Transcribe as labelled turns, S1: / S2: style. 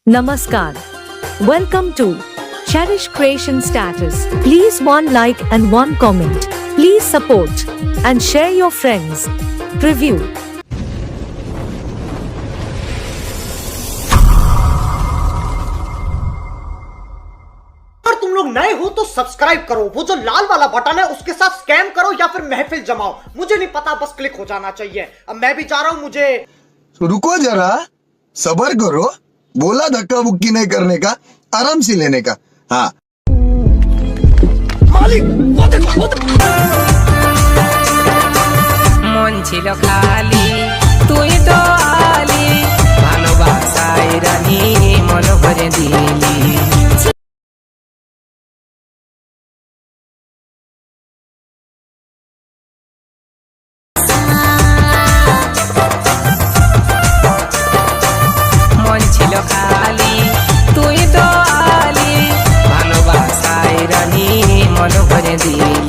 S1: Namaskar. Welcome to Cherish Creation Status. Please one like and one comment. Please support and share your friends. Preview.
S2: अगर तुम लोग नए हो तो subscribe करो, वो जो लाल वाला बटन है उसके साथ स्कैम करो या फिर महफिल जमाओ, मुझे नहीं पता, बस क्लिक हो जाना चाहिए। अब मैं भी जा रहा हूँ, मुझे
S3: रुको जरा, सबर करो। बोला धक्का बुक्की नहीं करने का, आराम से लेने का। हाँ
S4: মন ছিল খালি তুই তো আলি ভালোবাসায় রানী মন ভরে দিলি মন ছিল খালি তুই তো আলি ভালোবাসায় রানী মন ভরে দিলি